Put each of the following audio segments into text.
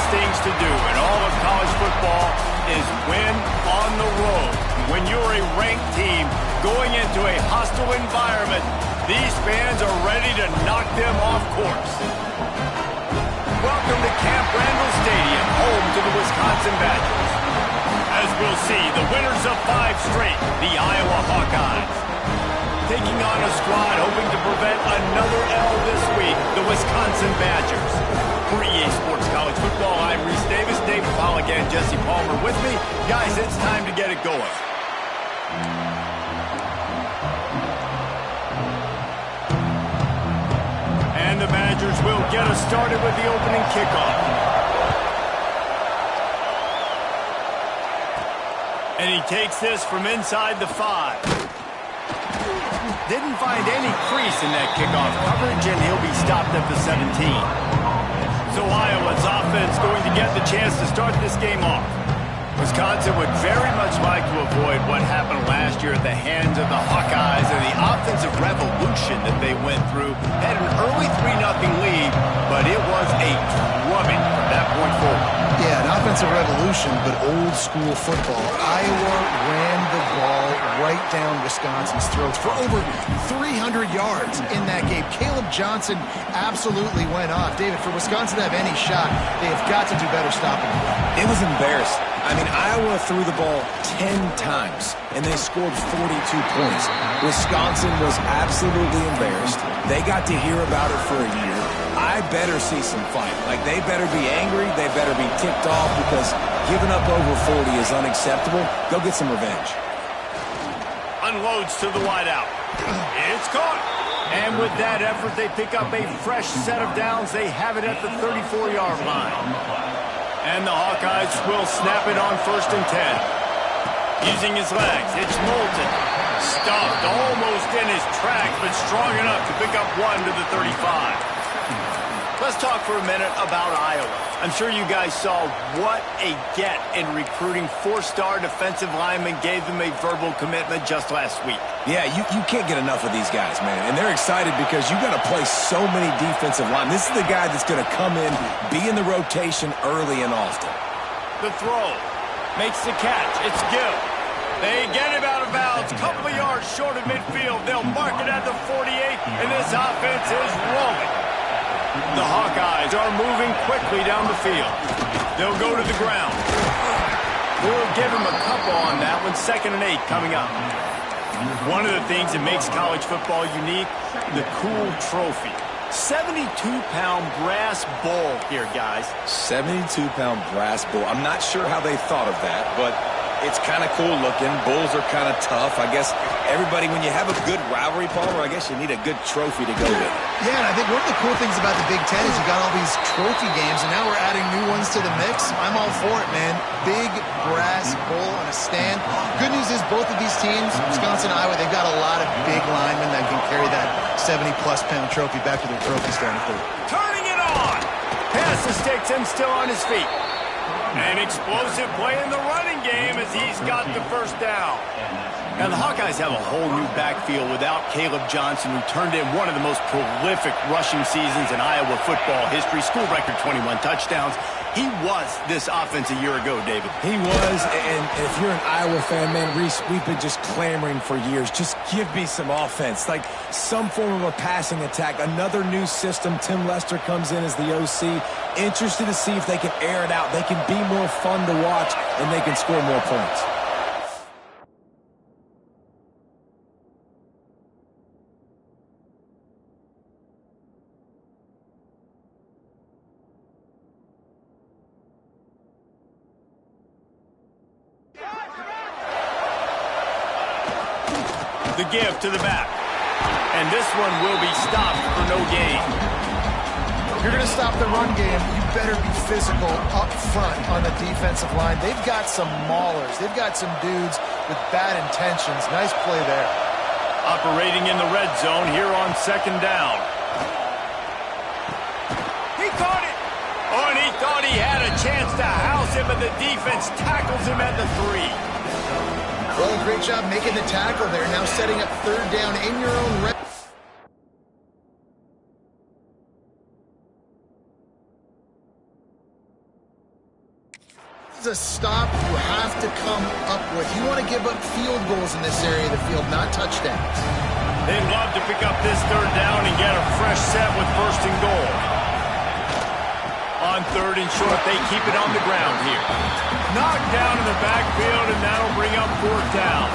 things to do in all of college football is win on the road. When you're a ranked team going into a hostile environment, these fans are ready to knock them off course. Welcome to Camp Randall Stadium, home to the Wisconsin Badgers. As we'll see, the winners of 5 straight, the Iowa Hawkeyes. Taking on a squad hoping to prevent another L this week, the Wisconsin Badgers. For EA Sports College Football, I'm Reese Davis. David Powell again, Jesse Palmer with me. Guys, it's time to get it going. And the Badgers will get us started with the opening kickoff. And he takes this from inside the 5. Didn't find any crease in that kickoff coverage, and he'll be stopped at the 17. So Iowa's offense going to get the chance to start this game off. Wisconsin would very much like to avoid what happened last year at the hands of the Hawkeyes and the offensive revolution that they went through. Had an early 3-0 lead, but it was a drubbing from that point forward. Yeah, an offensive revolution, but old school football. Iowa ran the ball right down Wisconsin's throats for over 300 yards in that game. Caleb Johnson absolutely went off. David, for Wisconsin to have any shot, they have got to do better stopping the run. It was embarrassing. I mean, Iowa threw the ball 10 times, and they scored 42 points. Wisconsin was absolutely embarrassed. They got to hear about it for a year. I better see some fight. Like, they better be angry. They better be ticked off because giving up over 40 is unacceptable. Go get some revenge. Unloads to the wideout. It's caught. And with that effort, they pick up a fresh set of downs. They have it at the 34-yard line. And the Hawkeyes will snap it on 1st and 10. Using his legs, it's Moulton. Stuffed almost in his tracks, but strong enough to pick up 1 to the 35. Let's talk for a minute about Iowa. I'm sure you guys saw what a get in recruiting 4-star defensive linemen gave them a verbal commitment just last week. Yeah, you can't get enough of these guys, man. And they're excited because you got to play so many defensive linemen. This is the guy that's going to come in, be in the rotation early and often. The throw makes the catch. It's Gill. They get him out of bounds. Couple of yards short of midfield. They'll mark it at the 48, and this offense is rolling. The Hawkeyes are moving quickly down the field. They'll go to the ground. We'll give him a couple on that one. 2nd and 8 coming up. One of the things that makes college football unique, the cool trophy. 72-pound brass bowl here, guys. 72-pound brass bowl. I'm not sure how they thought of that, but it's kind of cool looking. Bulls are kind of tough. I guess everybody, when you have a good rivalry, Palmer, I guess you need a good trophy to go with. Yeah, and I think one of the cool things about the Big Ten is you got all these trophy games, and now we're adding new ones to the mix. I'm all for it, man. Big brass bowl on a stand. Good news is both of these teams, Wisconsin and Iowa, they've got a lot of big linemen that can carry that 70-plus pound trophy back to their trophy stand. Turning it on. Pass the sticks and still on his feet. An explosive play in the running game as he's got the 1st down. Now, the Hawkeyes have a whole new backfield without Caleb Johnson, who turned in one of the most prolific rushing seasons in Iowa football history. School record 21 touchdowns. He was this offense a year ago, David. He was, and if you're an Iowa fan, man, Reese, we've been just clamoring for years. Just give me some offense, like some form of a passing attack. Another new system. Tim Lester comes in as the OC. Interested to see if they can air it out. They can be more fun to watch, and they can score more points. The give to the back. And this one will be stopped for no gain. If you're going to stop the run game, you better be physical up front on the defensive line. They've got some maulers. They've got some dudes with bad intentions. Nice play there. Operating in the red zone here on 2nd down. He caught it. Oh, and he thought he had a chance to house him, but the defense tackles him at the 3. Well, great job making the tackle there. Now setting up 3rd down in your own red. a stop you have to come up with. You want to give up field goals in this area of the field, not touchdowns. They'd love to pick up this third down and get a fresh set with first and goal. On third and short, they keep it on the ground here. Knocked down in the backfield, and that'll bring up fourth down.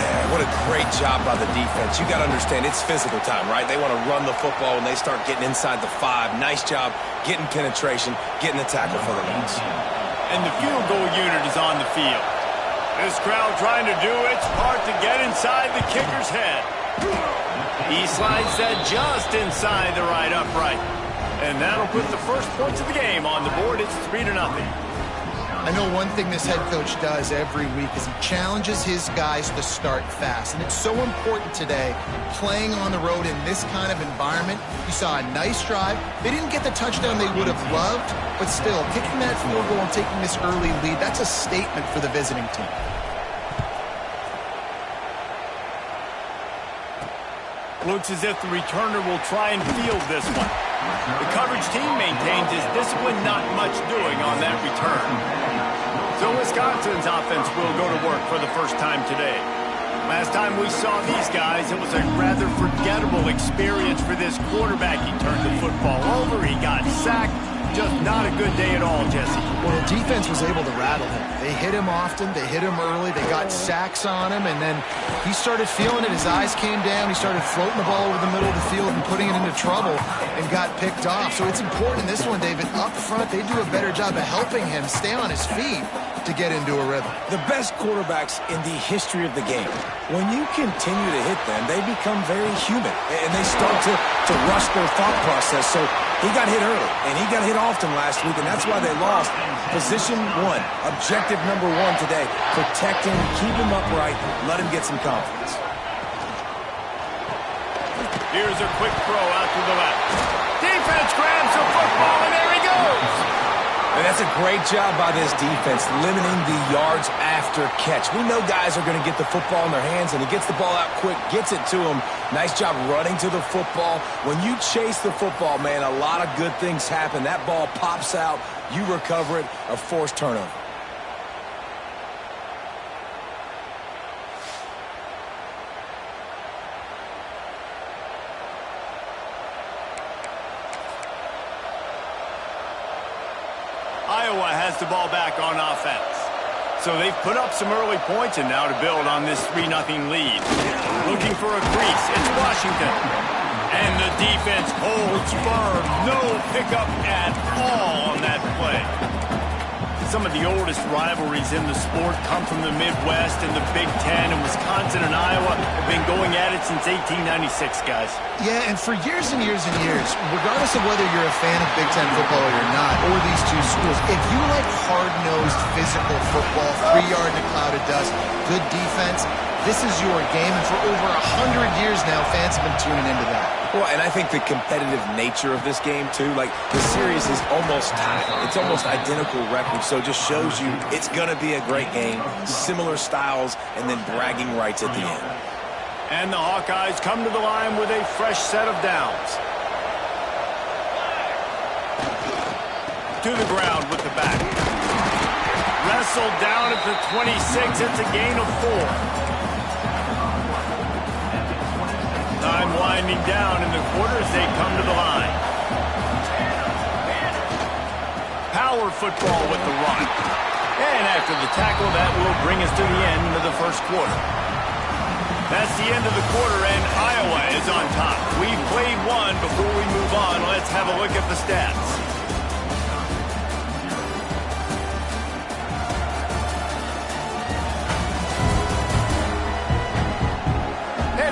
Yeah, what a great job by the defense. You got to understand, it's physical time, right? They want to run the football when they start getting inside the 5. Nice job getting penetration, getting the tackle for the loss. And the field goal unit is on the field. This crowd trying to do its part to get inside the kicker's head. He slides that just inside the right upright. And that'll put the first points of the game on the board. It's 3-0. I know one thing this head coach does every week is he challenges his guys to start fast. And it's so important today, playing on the road in this kind of environment. You saw a nice drive. They didn't get the touchdown they would have loved, but still, kicking that field goal and taking this early lead, that's a statement for the visiting team. Looks as if the returner will try and field this one. The coverage team maintains his discipline, not much doing on that return. So Wisconsin's offense will go to work for the first time today. Last time we saw these guys, it was a rather forgettable experience for this quarterback. He turned the football over, he got sacked. Just not a good day at all, Jesse. Well, the defense was able to rattle him. They hit him often, they hit him early, they got sacks on him, and then he started feeling it. His eyes came down, he started floating the ball over the middle of the field and putting it into trouble and got picked off. So it's important in this one, David, up front, they do a better job of helping him stay on his feet to get into a rhythm. The best quarterbacks in the history of the game, when you continue to hit them, they become very human, and they start to rush their thought process. So he got hit early, and he got hit often last week, and that's why they lost. Position 1, objective number 1 today, protect him, keep him upright, let him get some confidence. Here's a quick throw out to the left. Defense grabs the football, and there he goes. And that's a great job by this defense, limiting the yards after catch. We know guys are going to get the football in their hands, and he gets the ball out quick, gets it to him. Nice job running to the football. When you chase the football, man, a lot of good things happen. That ball pops out, you recover it, a forced turnover. Iowa has the ball back on offense. So they've put up some early points and now to build on this 3-0 lead. Looking for a crease. It's Washington. And the defense holds firm. No pickup at all on that play. Some of the oldest rivalries in the sport come from the Midwest and the Big Ten, and Wisconsin and Iowa have been going at it since 1896, guys. Yeah, and for years and years and years, regardless of whether you're a fan of Big Ten football or not, or these two schools, if you like hard-nosed physical football, 3-yard in a cloud of dust, good defense, this is your game. And for over 100 years now, fans have been tuning into that. Well, and I think the competitive nature of this game, too, like the series is almost tied. It's almost identical records, so it just shows you it's going to be a great game, similar styles, and then bragging rights at the end. And the Hawkeyes come to the line with a fresh set of downs. To the ground with the back. Wrestled down at the 26. It's a gain of 4. Time winding down in the quarter as they come to the line. Power football with the run. And after the tackle, that will bring us to the end of the first quarter. That's the end of the quarter, and Iowa is on top. We've played one. Before we move on, let's have a look at the stats.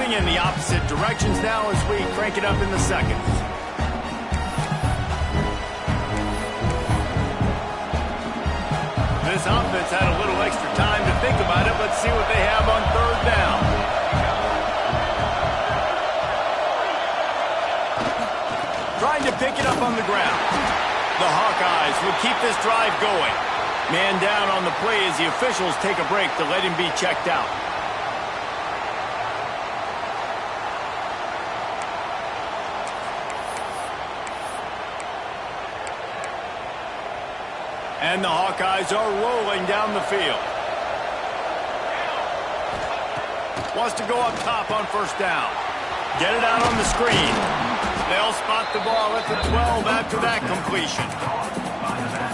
In the opposite directions now as we crank it up in the second. This offense had a little extra time to think about it. Let's see what they have on third down. Trying to pick it up on the ground. The Hawkeyes will keep this drive going. Man down on the play as the officials take a break to let him be checked out. And the Hawkeyes are rolling down the field. Wants to go up top on first down. Get it out on the screen. They'll spot the ball at the 12 after that completion.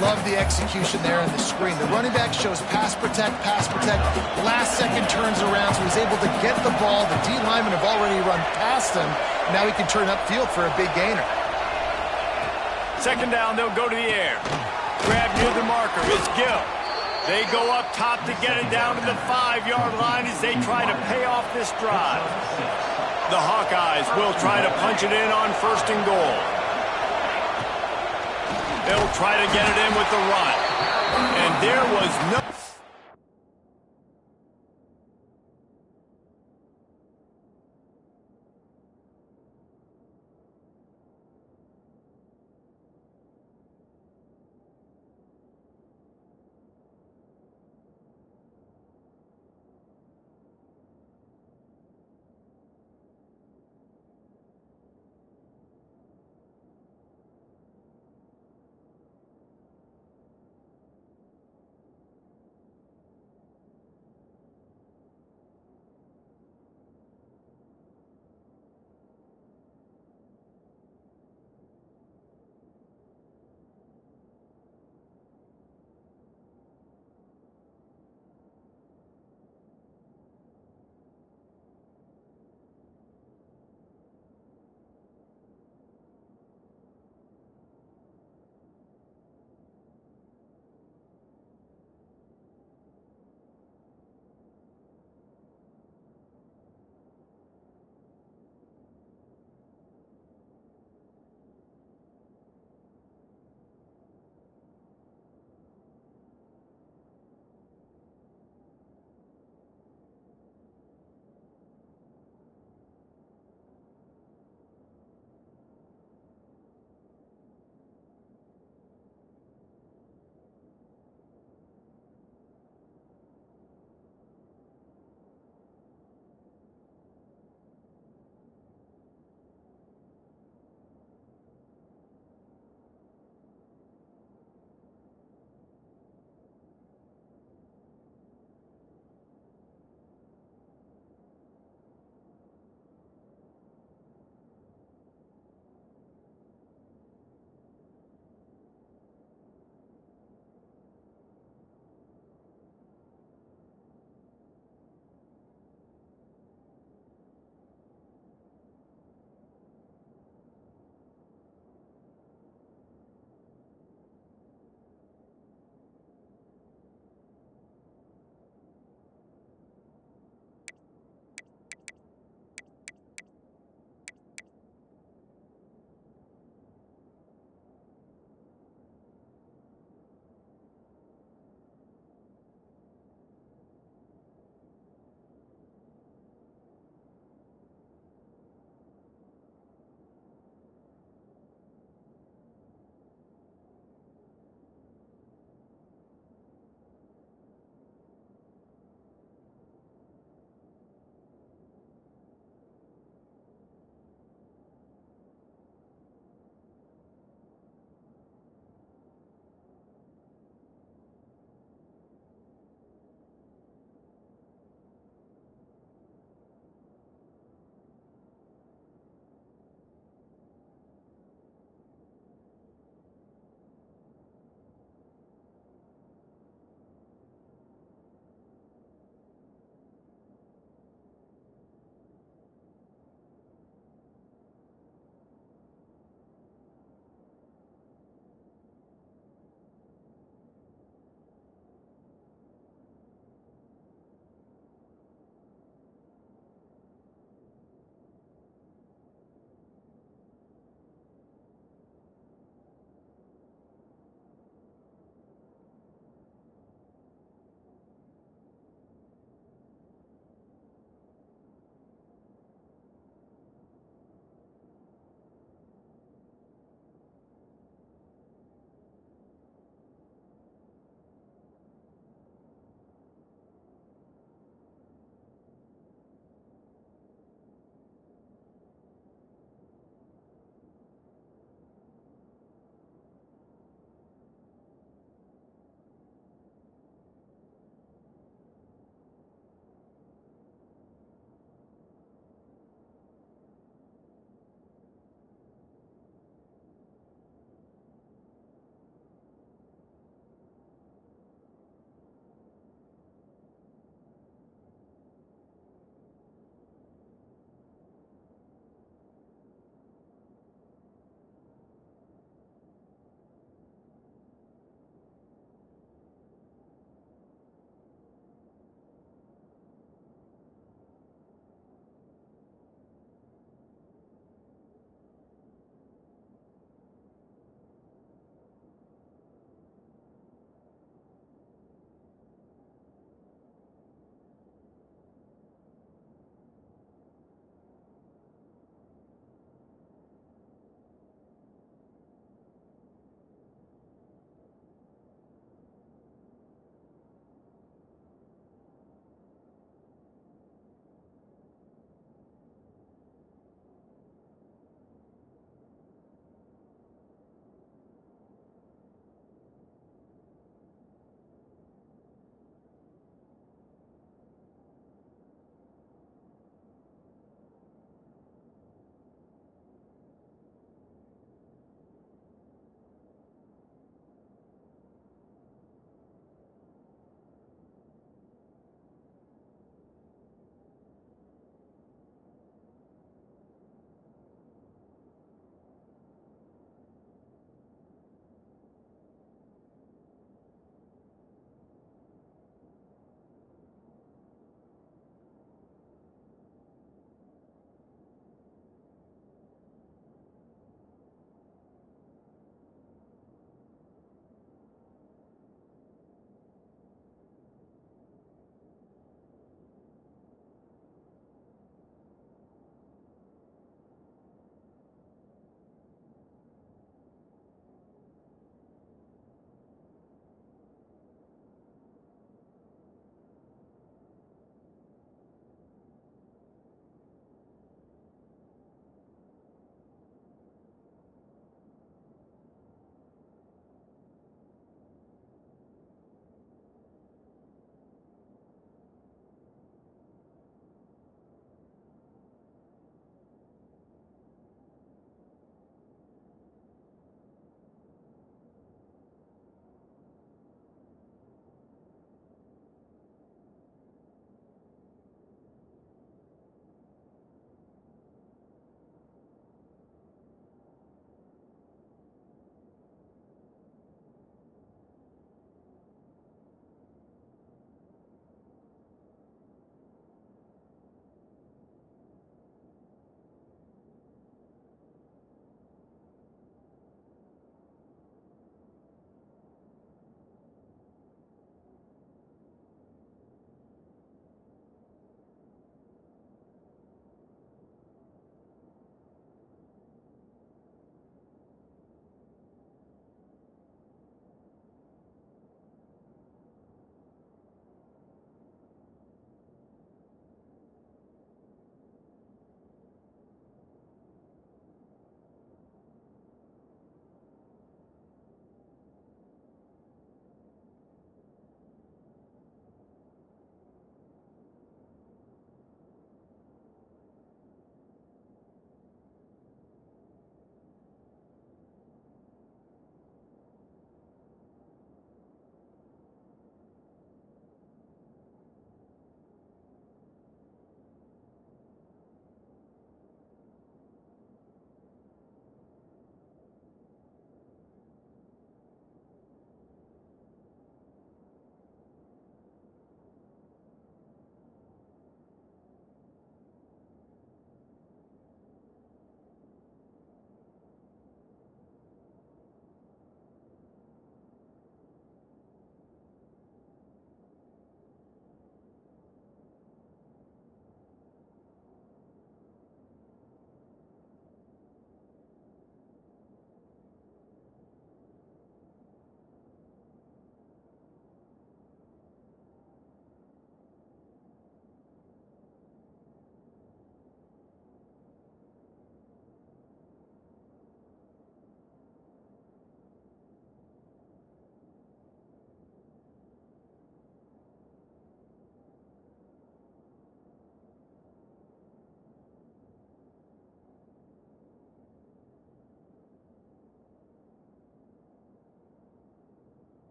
Love the execution there on the screen. The running back shows pass protect, last second turns around, so he's able to get the ball. The D linemen have already run past him. Now he can turn upfield for a big gainer. Second down, they'll go to the air. Grab near the marker, it's Gill. They go up top to get it down to the 5-yard line as they try to pay off this drive. The Hawkeyes will try to punch it in on first and goal. They'll try to get it in with the run. And there was no...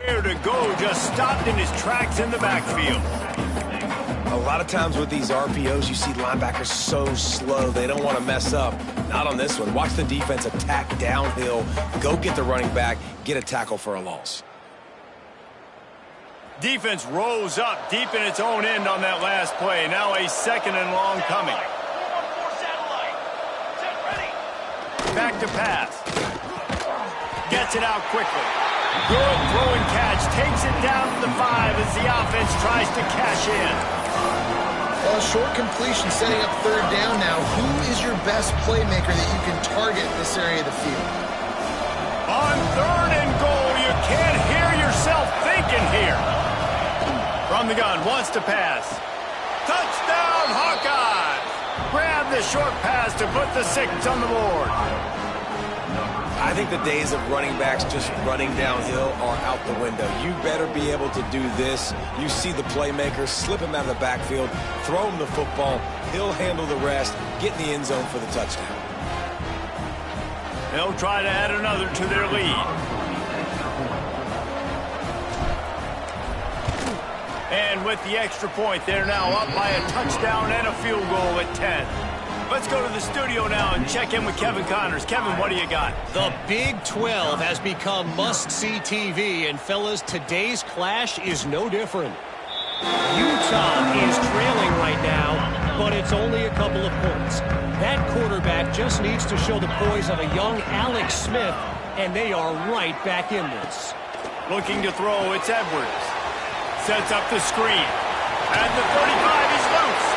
To go just stopped in his tracks in the backfield. A lot of times with these RPOs, you see linebackers so slow, they don't want to mess up. Not on this one. Watch the defense attack downhill, go get the running back, get a tackle for a loss. Defense rose up deep in its own end on that last play. Now a 2nd and long coming. Back to pass. Gets it out quickly. Good throw and catch. Takes it down to the 5 as the offense tries to cash in. Well, a short completion setting up 3rd down now. Who is your best playmaker that you can target this area of the field? On 3rd and goal, you can't hear yourself thinking here. From the gun, wants to pass. Touchdown, Hawkeyes! Grab the short pass to put the 6 on the board. I think the days of running backs just running downhill are out the window. You better be able to do this. You see the playmaker, slip him out of the backfield, throw him the football, he'll handle the rest, get in the end zone for the touchdown. They'll try to add another to their lead. And with the extra point, they're now up by a touchdown and a field goal at 10. Let's go to the studio now and check in with Kevin Connors. Kevin, what do you got? The Big 12 has become must-see TV, and fellas, today's clash is no different. Utah is trailing right now, but it's only a couple of points. That quarterback just needs to show the poise of a young Alex Smith, and they are right back in this. Looking to throw, it's Edwards. Sets up the screen. At the 35, he's loose.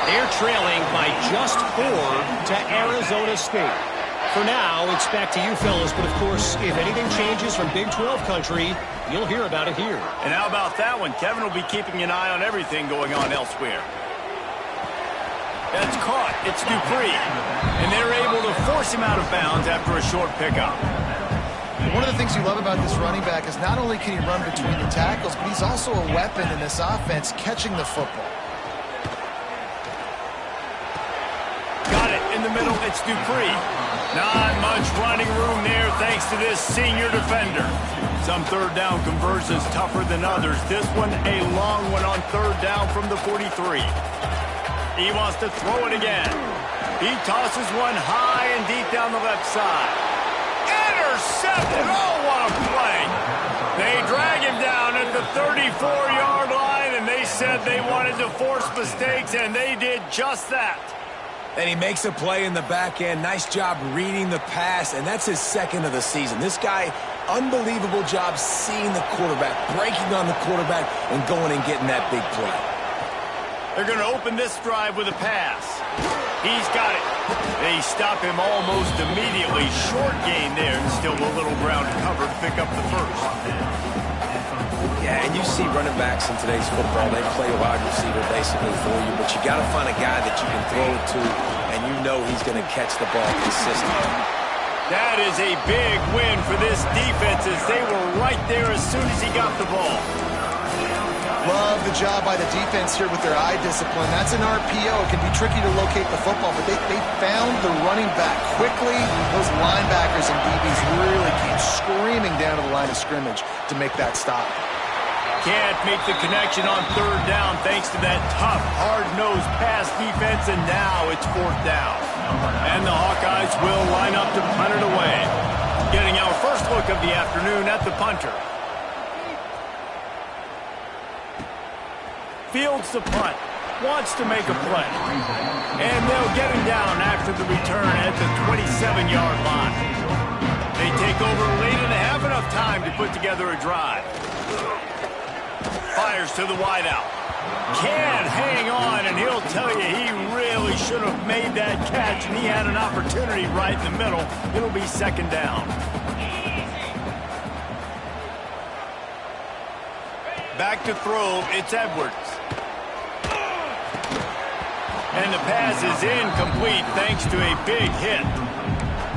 They're trailing by just 4 to Arizona State. For now, it's back to you fellas, but of course, if anything changes from Big 12 country, you'll hear about it here. And how about that one? Kevin will be keeping an eye on everything going on elsewhere. That's caught. It's Dupree. And they're able to force him out of bounds after a short pickup. One of the things you love about this running back is not only can he run between the tackles, but he's also a weapon in this offense catching the football. Got it in the middle. It's Dupree. Not much running room there thanks to this senior defender. Some 3rd down conversions tougher than others. This one a long one on 3rd down from the 43. He wants to throw it again. He tosses one high and deep down the left side. Intercepted. Oh, what a play. They drag him down at the 34-yard line, and they said they wanted to force mistakes, and they did just that. And he makes a play in the back end. Nice job reading the pass, and that's his 2nd of the season. This guy, unbelievable job seeing the quarterback, breaking on the quarterback, and going and getting that big play. They're going to open this drive with a pass. He's got it. They stop him almost immediately. Short gain there, and still a little ground to cover to pick up the 1st. Yeah, and you see running backs in today's football, they play a wide receiver basically for you, but you got to find a guy that you can throw it to, and you know he's going to catch the ball consistently. That is a big win for this defense as they were right there as soon as he got the ball. Love the job by the defense here with their eye discipline. That's an RPO. It can be tricky to locate the football, but they found the running back quickly. Those linebackers and DBs really came screaming down to the line of scrimmage to make that stop. Can't make the connection on 3rd down thanks to that tough, hard-nosed pass defense, and now it's 4th down. And the Hawkeyes will line up to punt it away. Getting our first look of the afternoon at the punter. Fields the punt. Wants to make a play. And they'll get him down after the return at the 27-yard line. They take over late and have enough time to put together a drive. Fires to the wideout. Can't hang on, and he'll tell you he really should have made that catch, and he had an opportunity right in the middle. It'll be 2nd down. Back to throw, it's Edwards. And the pass is incomplete thanks to a big hit.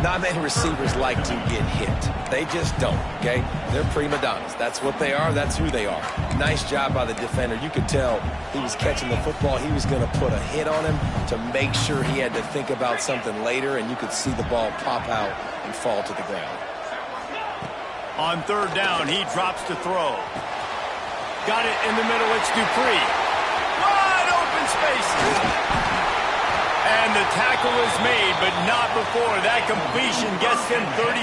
Not many receivers like to get hit. They just don't, okay? They're prima donnas. That's what they are. That's who they are. Nice job by the defender. You could tell he was catching the football. He was going to put a hit on him to make sure he had to think about something later, and you could see the ball pop out and fall to the ground. On third down, he drops to throw. Got it in the middle, it's Dupree. Wide open spaces. And the tackle is made, but not before that completion gets him 30+.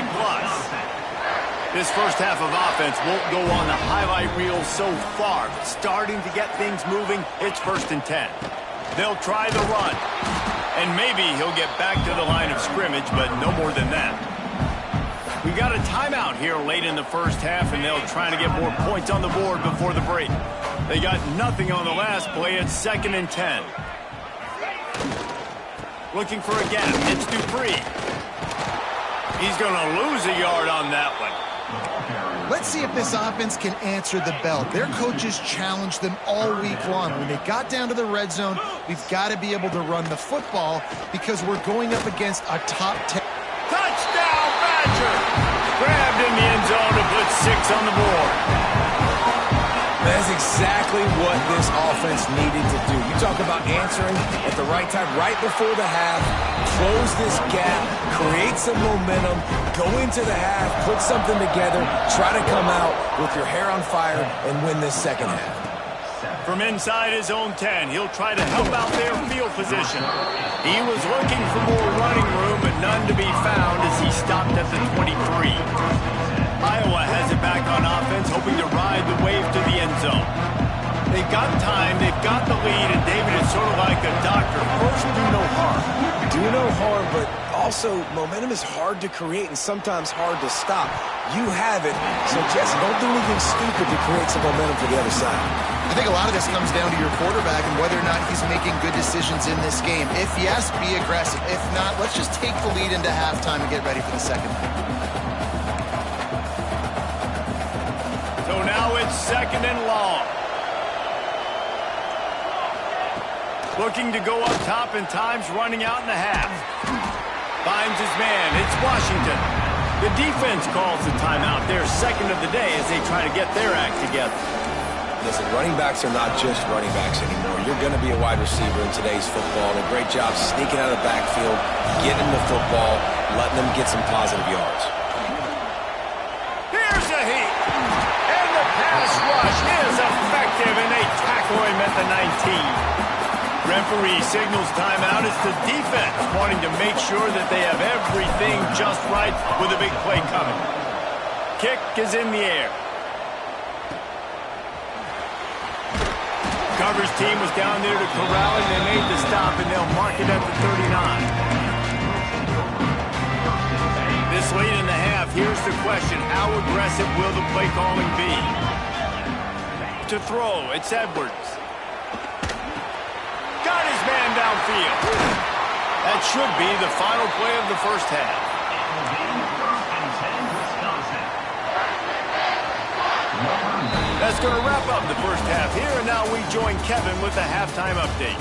This first half of offense won't go on the highlight reel so far. But starting to get things moving, it's 1st and 10. They'll try the run. And maybe he'll get back to the line of scrimmage, but no more than that. We got a timeout here late in the first half, and they'll try to get more points on the board before the break. They got nothing on the last play. It's 2nd and 10. Looking for a gap. It's Dupree. He's going to lose a yard on that one. Let's see if this offense can answer the bell. Their coaches challenged them all week long. When they got down to the red zone, we've got to be able to run the football because we're going up against a top 10. Touchdown, Badger! Grabbed in the end zone to put 6 on the board. That's exactly what this offense needed to do. You talk about answering at the right time, right before the half, close this gap, create some momentum, go into the half, put something together, try to come out with your hair on fire and win this second half. From inside his own 10, he'll try to help out their field position. He was looking for more running room, but none to be found as he stopped at the 23. Iowa has it back on offense, hoping to ride the wave to the end zone. They've got time, they've got the lead, and David is sort of like a doctor. First, do no harm. Do no harm, but also momentum is hard to create and sometimes hard to stop. You have it, so Jesse, don't do anything stupid to create some momentum for the other side. I think a lot of this comes down to your quarterback and whether or not he's making good decisions in this game. If yes, be aggressive. If not, let's just take the lead into halftime and get ready for the second half. So now it's 2nd and long. Looking to go up top and time's running out in the half. Finds his man. It's Washington. The defense calls the timeout. Their 2nd of the day as they try to get their act together. Listen, running backs are not just running backs anymore. You're going to be a wide receiver in today's football. And a great job sneaking out of the backfield, getting the football, letting them get some positive yards. Here's a heat. And the pass rush is effective, and they tackle him at the 19. Referee signals timeout. It's the defense wanting to make sure that they have everything just right with a big play coming. Kick is in the air. Coverage team was down there to corral it. They made the stop, and they'll mark it at the 39. This late in the half, here's the question. How aggressive will the play calling be? To throw, it's Edwards. Got his man downfield. That should be the final play of the first half. That's going to wrap up the first half here, and now we join Kevin with the halftime update.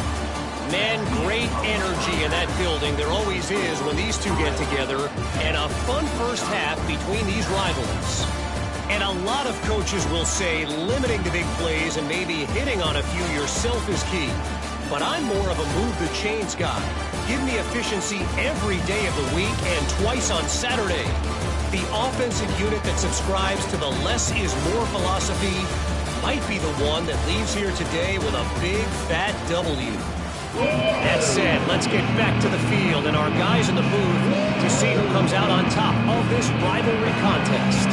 Man, great energy in that building. There always is when these two get together, and a fun first half between these rivalries. And a lot of coaches will say limiting the big plays and maybe hitting on a few yourself is key. But I'm more of a move the chains guy. Give me efficiency every day of the week and twice on Saturday. The offensive unit that subscribes to the less is more philosophy might be the one that leaves here today with a big fat W. That said, let's get back to the field and our guys in the booth to see who comes out on top of this rivalry contest.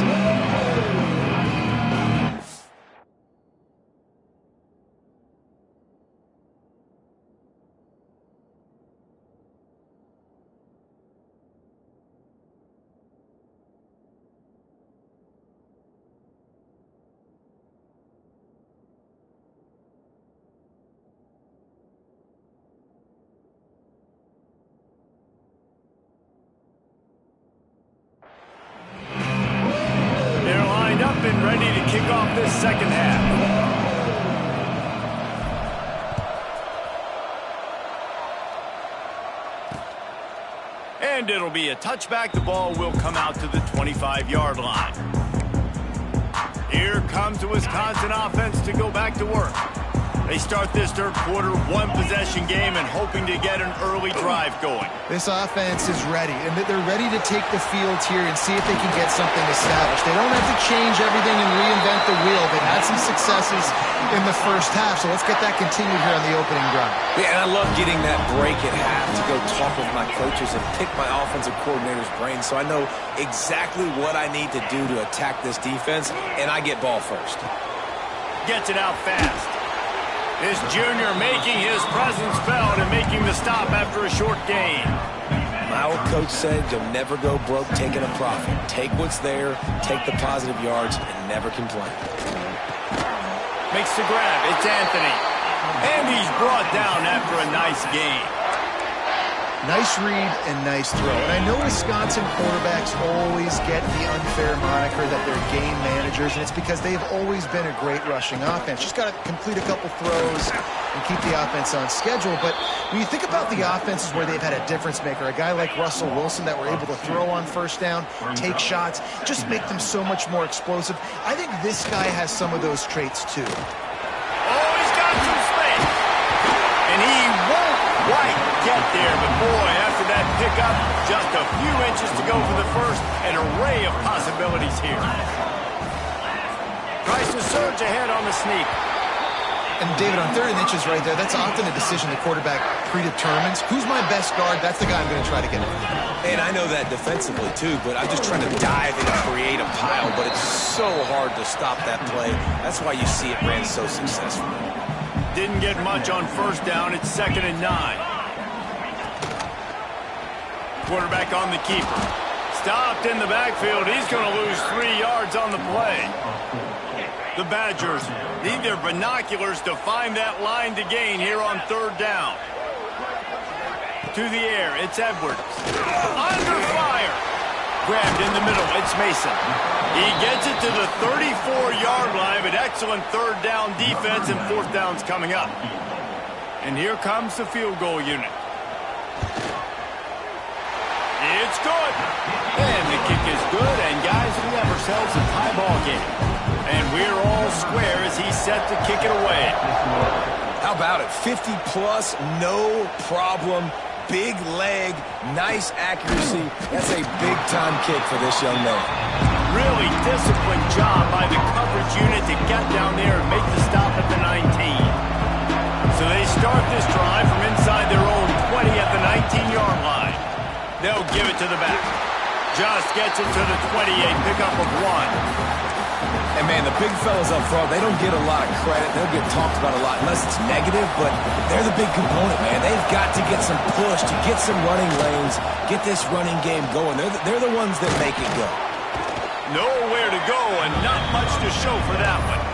And ready to kick off this second half. And it'll be a touchback. The ball will come out to the 25-yard line. Here comes the Wisconsin offense to go back to work. They start this third quarter, one-possession game, and hoping to get an early drive going. This offense is ready, and they're ready to take the field here and see if they can get something established. They don't have to change everything and reinvent the wheel. They've had some successes in the first half, so let's get that continued here on the opening drive. Yeah, and I love getting that break at half to go talk with my coaches and pick my offensive coordinator's brain so I know exactly what I need to do to attack this defense, and I get ball first. Gets it out fast. This junior making his presence felt and making the stop after a short gain. My old coach said you'll never go broke taking a profit. Take what's there, take the positive yards, and never complain. Makes the grab. It's Anthony. And he's brought down after a nice gain. Nice read and nice throw. And I know Wisconsin quarterbacks always get the unfair moniker that they're game managers, and it's because they've always been a great rushing offense. Just got to complete a couple throws and keep the offense on schedule. But when you think about the offenses where they've had a difference maker, a guy like Russell Wilson that were able to throw on first down, take shots, just make them so much more explosive. I think this guy has some of those traits too. Oh, he's got some space. And he won't quite get there, but boy, after that pickup, just a few inches to go for the first, an array of possibilities here. Tries to surge ahead on the sneak. And David, on 3rd and inches right there, that's often a decision the quarterback predetermines. Who's my best guard? That's the guy I'm going to try to get at. And I know that defensively too, but I'm just trying to dive and create a pile, but it's so hard to stop that play. That's why you see it ran so successfully. Didn't get much on first down. It's 2nd and 9. Quarterback on the keeper. Stopped in the backfield. He's going to lose 3 yards on the play. The Badgers need their binoculars to find that line to gain here on 3rd down. To the air. It's Edwards. Under fire. Grabbed in the middle. It's Mason. He gets it to the 34-yard line, but excellent 3rd down defense, and 4th down's coming up. And here comes the field goal unit. It's good. And the kick is good, and guys, we have ourselves a tie ball game. And we're all square as he's set to kick it away. How about it? 50-plus, no problem. Big leg, nice accuracy. That's a big-time kick for this young man. Really disciplined job by the coverage unit to get down there and make the stop at the 19. So they start this drive from inside their own 20 at the 19-yard line. They'll give it to the back. Just gets it to the 28, pickup of 1. And, man, the big fellas up front, they don't get a lot of credit. They'll get talked about a lot unless it's negative, but they're the big component, man. They've got to get some push, to get some running lanes, get this running game going. They're the ones that make it go. Nowhere to go and not much to show for that one.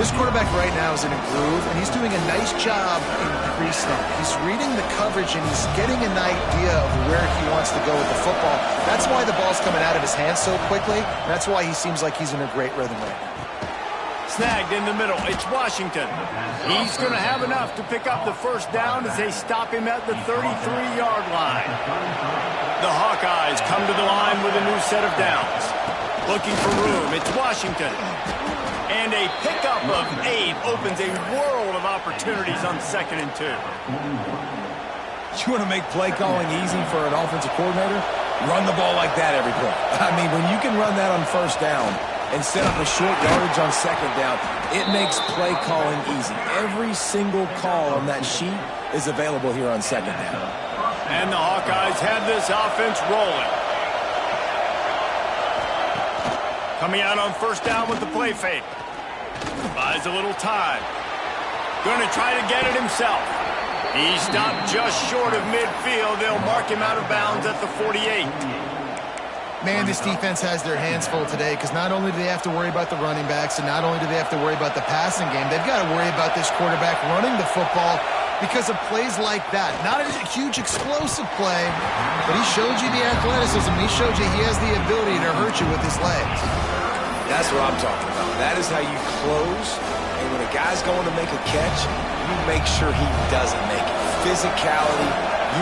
This quarterback right now is in a groove, and he's doing a nice job in pre-snap. He's reading the coverage, and he's getting an idea of where he wants to go with the football. That's why the ball's coming out of his hands so quickly. That's why he seems like he's in a great rhythm right now. Snagged in the middle. It's Washington. He's going to have enough to pick up the first down as they stop him at the 33-yard line. The Hawkeyes come to the line with a new set of downs. Looking for room. It's Washington. And a pickup of 8 opens a world of opportunities on 2nd and 2. You want to make play calling easy for an offensive coordinator? Run the ball like that every play. I mean, when you can run that on first down and set up a short yardage on 2nd down, it makes play calling easy. Every single call on that sheet is available here on 2nd down. And the Hawkeyes have this offense rolling. Coming out on first down with the play fake. Buys a little time. Going to try to get it himself. He stopped just short of midfield. They'll mark him out of bounds at the 48. Man, this defense has their hands full today because not only do they have to worry about the running backs and not only do they have to worry about the passing game, they've got to worry about this quarterback running the football because of plays like that. Not a huge explosive play, but he showed you the athleticism. He showed you he has the ability to hurt you with his legs. That's what I'm talking about. That is how you close. And when a guy's going to make a catch, you make sure he doesn't make it. Physicality,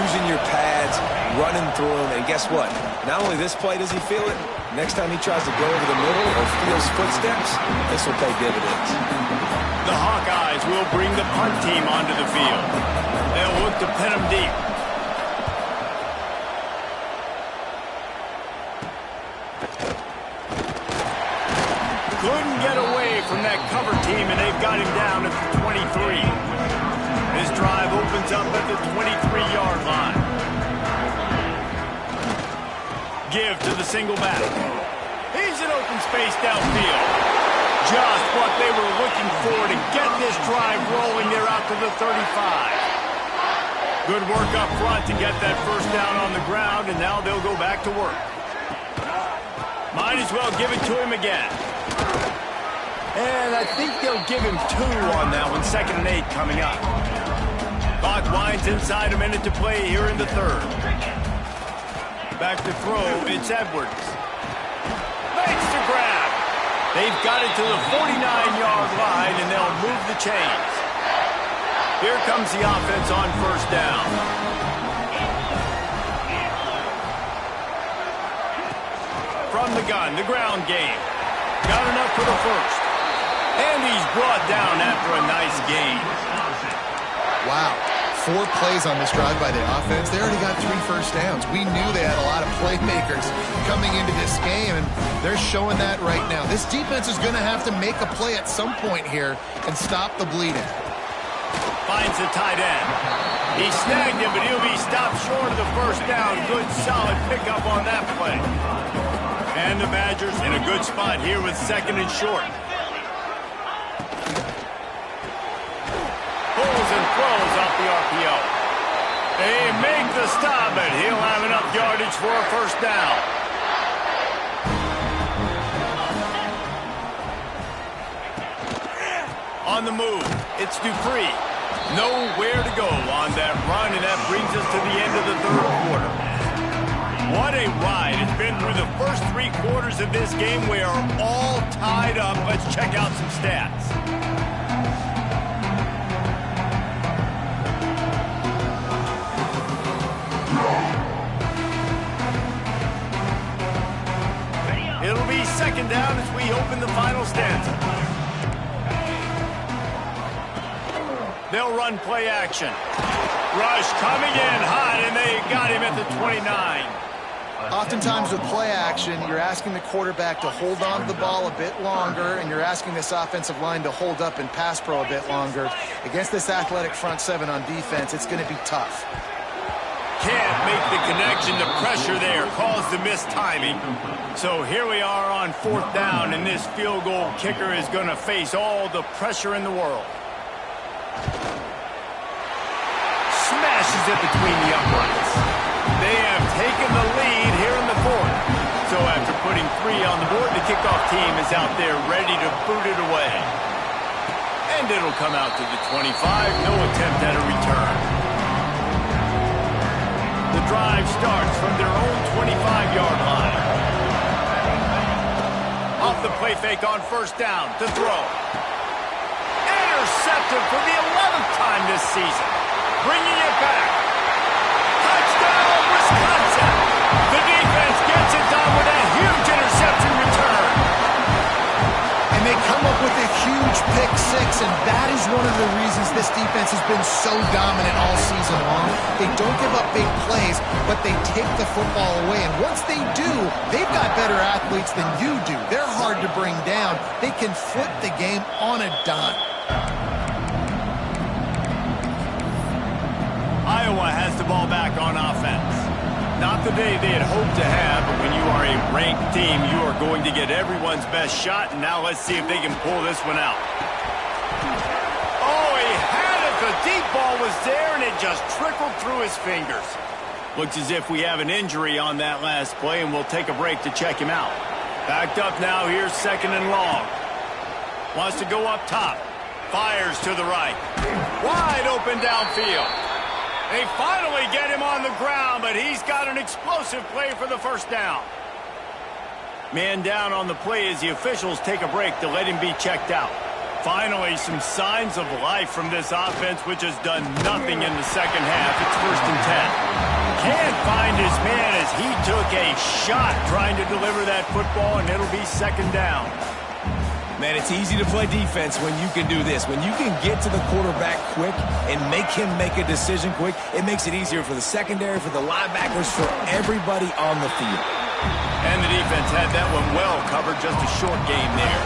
using your pads, running through him. And guess what? Not only this play does he feel it, next time he tries to go over the middle or feels footsteps, this will pay dividends. The The Hawkeyes will bring the punt team onto the field. They'll look to pin them deep. Couldn't get away from that cover team, and they've got him down at the 23. This drive opens up at the 23-yard line. Give to the single back. He's in open space downfield. Just what they were looking for to get this drive rolling. They're out to the 35. Good work up front to get that first down on the ground, and now they'll go back to work. Might as well give it to him again. And I think they'll give him 2 on that one. 2nd and 8 coming up. Clock winds inside, a minute to play here in the 3rd. Back to throw, it's Edwards. Makes the grab. They've got it to the 49-yard line, and they'll move the chains. Here comes the offense on first down. From the gun, the ground game. Got enough for the first. And he's brought down after a nice gain. Wow. 4 plays on this drive by the offense. They already got 3 first downs. We knew they had a lot of playmakers coming into this game, and they're showing that right now. This defense is going to have to make a play at some point here and stop the bleeding. Finds the tight end. He snagged him, but he'll be stopped short of the first down. Good, solid pickup on that play. And the Badgers in a good spot here with 2nd and short. Pulls and throws off the RPO. They make the stop, but he'll have enough yardage for a first down. On the move, it's Dupree. Nowhere to go on that run, and that brings us to the end of the 3rd quarter. What a ride. It's been through the first 3 quarters of this game. We are all tied up. Let's check out some stats. It'll be 2nd down as we open the final stanza. They'll run play action. Rush coming in hot, and they got him at the 29. Oftentimes with play action, you're asking the quarterback to hold on to the ball a bit longer, and you're asking this offensive line to hold up and pass pro a bit longer. Against this athletic front 7 on defense, it's going to be tough. Can't make the connection. The pressure there caused the missed timing. So here we are on 4th down, and this field goal kicker is going to face all the pressure in the world. Smashes it between the uprights. They have taken the lead here in the 4th. So after putting 3 on the board, the kickoff team is out there ready to boot it away. And it'll come out to the 25. No attempt at a return. The drive starts from their own 25-yard line. Off the play fake on first down to throw. Intercepted for the 11th time this season. Bringing it back. Touchdown, Wisconsin. The defense gets it done with a huge interception return. And they come up with a huge pick 6, and that is one of the reasons this defense has been so dominant all season long. They don't give up big plays, but they take the football away. And once they do, they've got better athletes than you do. They're hard to bring down. They can flip the game on a dime. Iowa has the ball back on offense. Not the day they had hoped to have, but when you are a ranked team, you are going to get everyone's best shot, and now let's see if they can pull this one out. Oh, he had it. The deep ball was there, and it just trickled through his fingers. Looks as if we have an injury on that last play, and we'll take a break to check him out. Backed up now, here's 2nd and long. Wants to go up top. Fires to the right. Wide open downfield. They finally get him on the ground, but he's got an explosive play for the first down. Man down on the play as the officials take a break to let him be checked out. Finally, some signs of life from this offense, which has done nothing in the second half. It's 1st and 10. Can't find his man as he took a shot trying to deliver that football, and it'll be 2nd down. Man, it's easy to play defense when you can do this. When you can get to the quarterback quick and make him make a decision quick, it makes it easier for the secondary, for the linebackers, for everybody on the field. And the defense had that one well covered, just a short game there.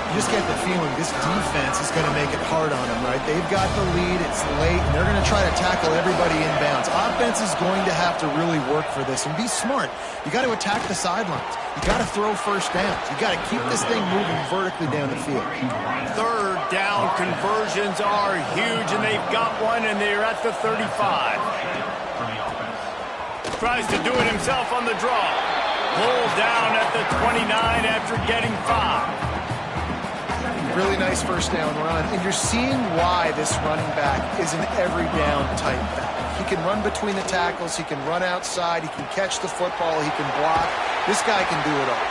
You just get the feeling this defense is going to make it hard on them, right? They've got the lead, it's late, and they're going to try to tackle everybody inbounds. Offense is going to have to really work for this and be smart. You got to attack the sidelines. You got to throw first downs. You got to keep this thing moving vertically down the field. Third down conversions are huge, and they've got one, and they're at the 35. Tries to do it himself on the draw. Pulled down at the 29 after getting 5. Really nice first down run, and you're seeing why this running back is an every down type back. He can run between the tackles, he can run outside, he can catch the football, he can block. This guy can do it all.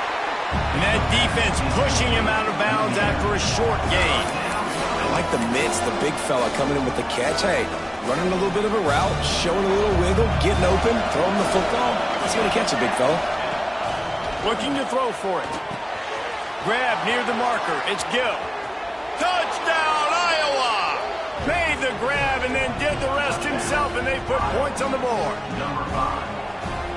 And that defense pushing him out of bounds after a short gain. I like the mitts, the big fella coming in with the catch. Hey, running a little bit of a route, showing a little wiggle, getting open, throwing the football. He's going to catch it, big fella. Looking to throw for it. Grab near the marker. It's Gill. Touchdown, Iowa! Made the grab and then did the rest himself, and they put points on the board.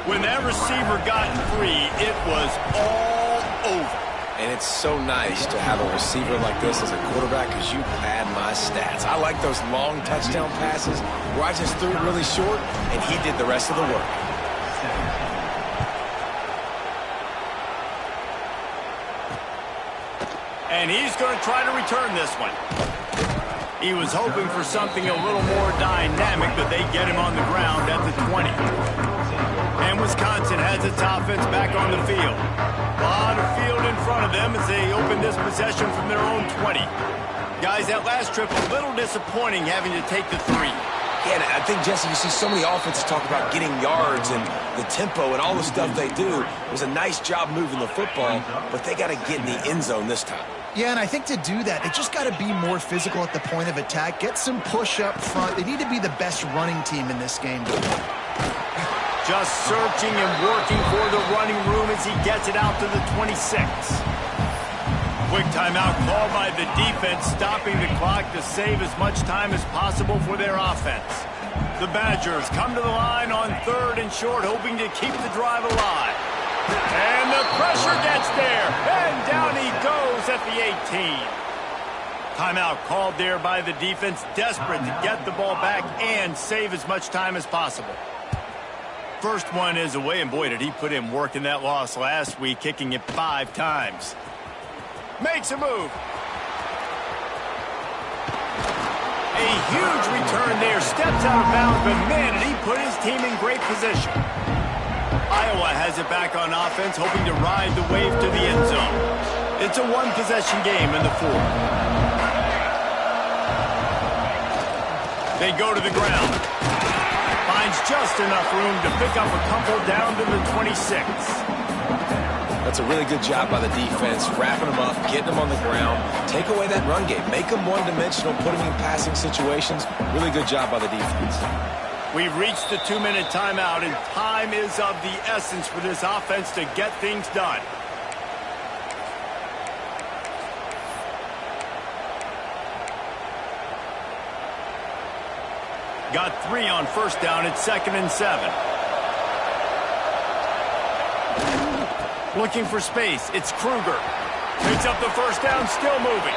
When that receiver got free, it was all over. And it's so nice to have a receiver like this as a quarterback because you pad my stats. I like those long touchdown passes where I just threw it really short, and he did the rest of the work. And he's going to try to return this one. He was hoping for something a little more dynamic, but they get him on the ground at the 20. And Wisconsin has its offense back on the field. A lot of field in front of them as they open this possession from their own 20. Guys, that last trip, a little disappointing having to take the 3. Yeah, and I think, Jesse, you see so many offenses talk about getting yards and the tempo and all the stuff they do. It was a nice job moving the football, but they got to get in the end zone this time. Yeah, and I think to do that, they just got to be more physical at the point of attack, get some push up front. They need to be the best running team in this game. Just searching and working for the running room as he gets it out to the 26. Quick timeout called by the defense, stopping the clock to save as much time as possible for their offense. The Badgers come to the line on 3rd and short, hoping to keep the drive alive. And the pressure gets there, and down he goes at the 18. Timeout called there by the defense, desperate to get the ball back and save as much time as possible. First one is away, and boy, did he put in work in that loss last week, kicking it 5 times. Makes a move. A huge return there, steps out of bounds, but man, did he put his team in great position. Iowa has it back on offense, hoping to ride the wave to the end zone. It's a one-possession game in the 4th. They go to the ground. Finds just enough room to pick up a couple down to the 26. That's a really good job by the defense, wrapping them up, getting them on the ground, take away that run game, make them one-dimensional, put them in passing situations. Really good job by the defense. We've reached the 2-minute timeout, and time is of the essence for this offense to get things done. Got 3 on first down. It's 2nd and 7. Looking for space. It's Kruger. Picks up the first down, still moving.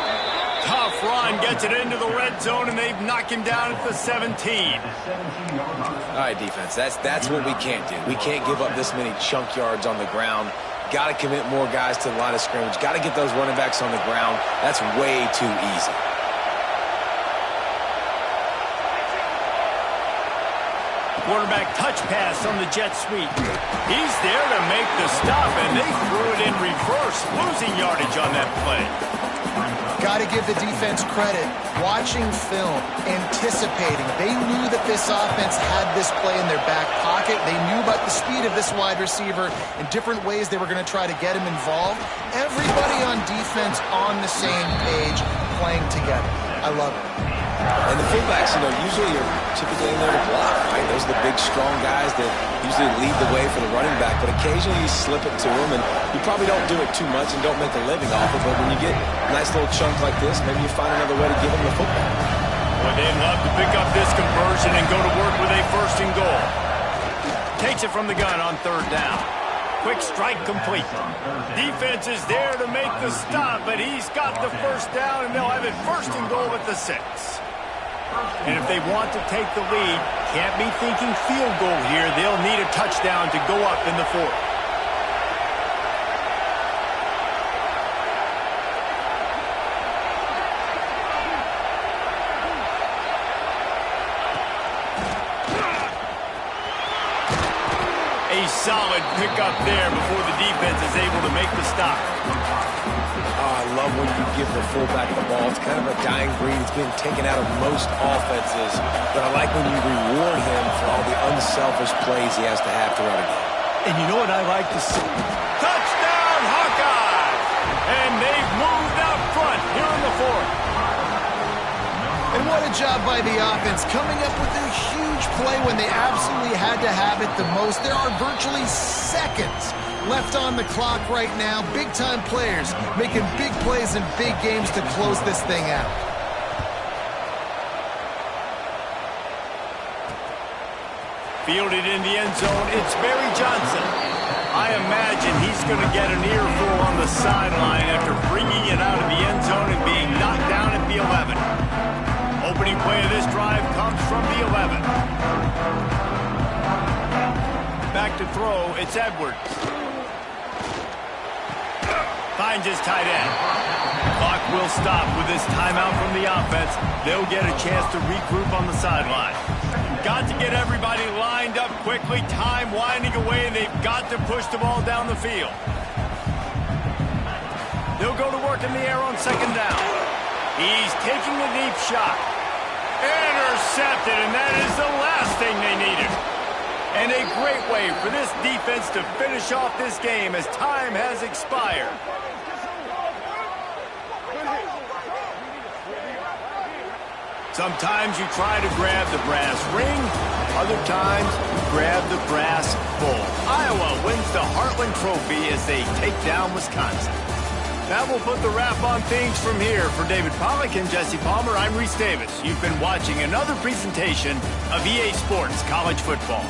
Tough run, gets it into the red zone, and they've knocked him down at the 17. All right, defense, that's what we can't do. We can't give up this many chunk yards on the ground. Got to commit more guys to the line of scrimmage. Got to get those running backs on the ground. That's way too easy. Quarterback touch pass on the jet sweep. He's there to make the stop, and they threw it in reverse, losing yardage on that play. Got to give the defense credit. Watching film, anticipating. They knew that this offense had this play in their back pocket. They knew about the speed of this wide receiver and different ways they were going to try to get him involved. Everybody on defense on the same page, playing together. I love it. And the fullbacks, usually are typically in there to block, right? Those those are the big, strong guys that usually lead the way for the running back, but occasionally you slip it to them, and you probably don't do it too much and don't make a living off it, but when you get a nice little chunk like this, maybe you find another way to give them the football. Well, they'd love to pick up this conversion and go to work with a 1st and goal. Takes it from the gun on 3rd down. Quick strike complete. Defense is there to make the stop, but he's got the 1st down, and they'll have it 1st and goal at the 6. And if they want to take the lead, can't be thinking field goal here. They'll need a touchdown to go up in the 4th. A solid pickup there before the defense is able to make the stop. I love when you give the fullback the ball. It's kind of a dying breed. It's being taken out of most offenses. But I like when you reward him for all the unselfish plays he has to have throughout a game. And you know what I like to see? Touchdown, Hawkeyes! And they've moved out front here in the 4th. And what a job by the offense, coming up with a huge play when they absolutely had to have it the most. There are virtually seconds left on the clock right now. Big-time players making big plays in big games to close this thing out. Fielded in the end zone, it's Barry Johnson. I imagine he's going to get an earful on the sideline after bringing it out of the end zone and being knocked down at the 11. Opening play of this drive comes from the 11. Back to throw, it's Edwards. Finds his tight end. Clock will stop with this timeout from the offense. They'll get a chance to regroup on the sideline. Got to get everybody lined up quickly. Time winding away, and they've got to push the ball down the field. They'll go to work in the air on 2nd down. He's taking a deep shot. Intercepted, and that is the last thing they needed. And a great way for this defense to finish off this game as time has expired. Sometimes you try to grab the brass ring. Other times, you grab the brass bull. Iowa wins the Heartland Trophy as they take down Wisconsin. That will put the wrap on things from here. For David Pollack and Jesse Palmer, I'm Reese Davis. You've been watching another presentation of EA Sports College Football.